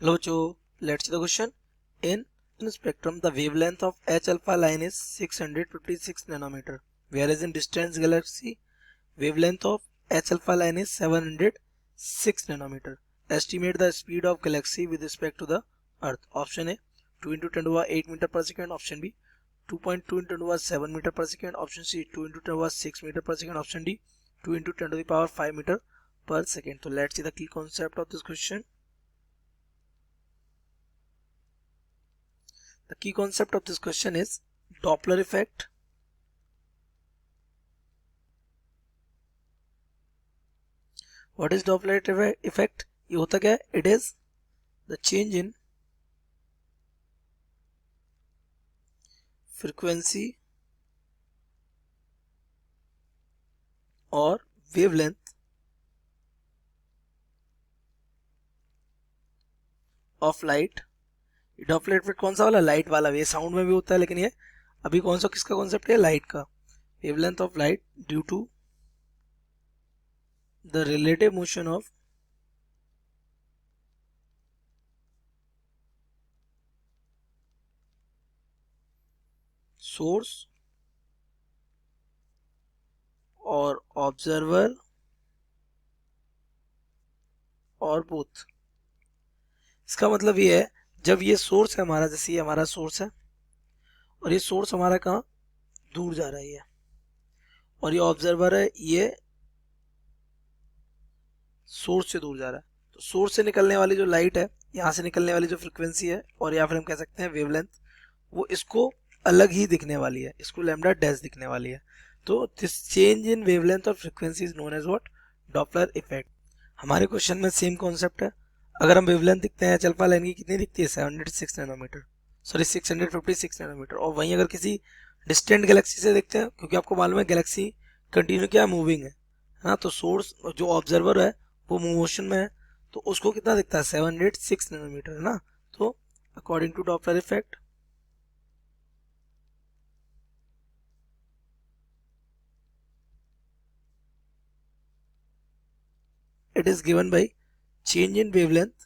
Hello, Joe. Let's see the question. In spectrum, the wavelength of H alpha line is 656 nanometer, whereas in distant galaxy, wavelength of H alpha line is 706 nanometer. Estimate the speed of galaxy with respect to the Earth. Option A, 2 into 10 to the power 8 meter per second. Option B, 2.2 into 10 to the power 7 meter per second. Option C, 2 into 10 to the power 6 meter per second. Option D, 2 into 10 to the power 5 meter per second. So let's see the key concept of this question. The key concept of this question is Doppler effect. What is Doppler effect? ये होता क्या है? It is the change in frequency or wavelength of light. Doppler effect कौन सा वाला? Light वाला. ये sound में भी होता है, लेकिन ये अभी कौन सा किसका कॉन्सेप्ट है? लाइट का. Wavelength of light due to the relative motion of source और ऑब्जर्वर और बोथ. इसका मतलब ये है, जब ये सोर्स है हमारा, जैसे ये हमारा सोर्स है और ये सोर्स हमारा कहाँ दूर जा रहा है, और ये ऑब्जर्वर है, ये सोर्स से दूर जा रहा है. तो सोर्स से निकलने वाली जो लाइट है, यहाँ से निकलने वाली जो फ्रिक्वेंसी है, और या फिर हम कह सकते हैं वेवलेंथ, वो इसको अलग ही दिखने वाली है, इसको लैम्डा डैश दिखने वाली है. तो दिस चेंज इन वेवलेंथ और frequency is known as what? Doppler effect. हमारे क्वेश्चन में सेम कॉन्सेप्ट है. अगर हम वेवलेंथ दिखते हैं, अल्फा लाइन की कितनी दिखती है? 706 नैनोमीटर, सॉरी 656 नैनोमीटर. और वहीं अगर किसी डिस्टेंट गैलेक्सी से देखते हैं, क्योंकि आपको मालूम है गैलेक्सी कंटिन्यू क्या मूविंग है ना, तो सोर्स जो ऑब्जर्वर है वो मोशन में है, तो उसको कितना दिखता है? 706 नैनोमीटर है ना. तो according to Doppler effect, it is given by change in wavelength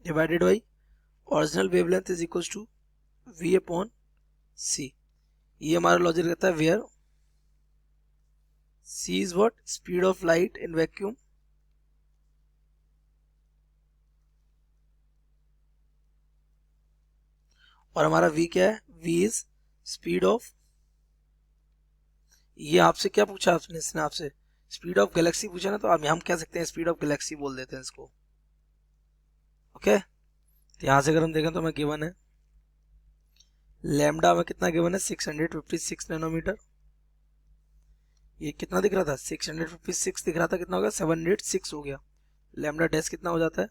divided by original wavelength is equals to v upon c. ये हमारा लॉजिक रहता है where c is what? Speed of light in vacuum और हमारा v क्या है? v is speed of, ये आपसे क्या पूछा आपने, इसने आपसे स्पीड ऑफ गैलेक्सी पूछा ना, तो अब हम कह सकते हैं स्पीड ऑफ गैलेक्सी बोल देते हैं इसको. ओके. तो यहां से अगर हम देखें तो हमें गिवन है लैम्डा में कितना गिवन है? 656 नैनोमीटर. ये कितना दिख रहा था? 656 दिख रहा था. कितना हो गया? 706 हो गया. लैम्डा डैश कितना हो जाता है?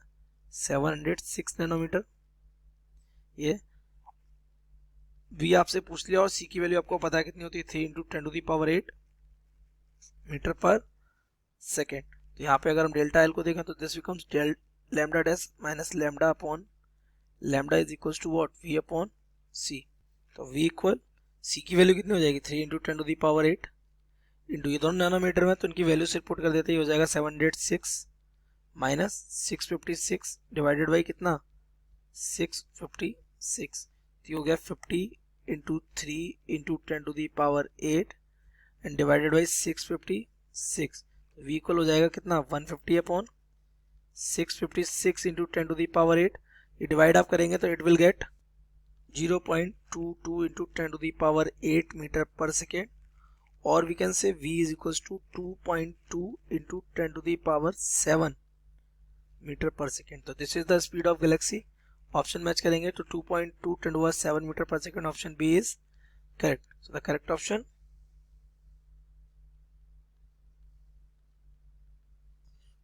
706 नैनोमीटर. ये v आपसे पूछ लिया, और c की वैल्यू आपको पता है कितनी होती है? 3 into 10 to the power 8 metre per second. तो यहाँ पे अगर हम डेल्टा एल को देखें तो this becomes lambda dash minus lambda upon lambda is equals to what? v upon c. तो v इक्वल c की वैल्यू कितनी हो जाएगी? 3 into 10 to the power 8 into, ये दोनों नैनोमीटर में, तो इनकी वैल्यू से पुट कर देते ही हो जाएगा 706 माइनस 656 डिवाइडेड बाई कितना? 656. तो हो गया 50 into 3 into 10 to the power 8 and divided by 656. v equal हो जाएगा कितना? 150 upon 656 into 10 to the power 8. ये डिवाइड आप करेंगे तो it will get 0.22 into 10 to the power 8 metre per second, और we can say v is equals to 2.2 into 10 to the power 7 metre per second. तो this is the speed of galaxy. Option match करेंगे तो 2.2 10 to 7 metre per second. Option B is correct. So the correct option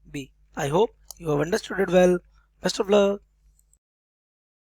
B. I hope you have understood it well. Best of luck.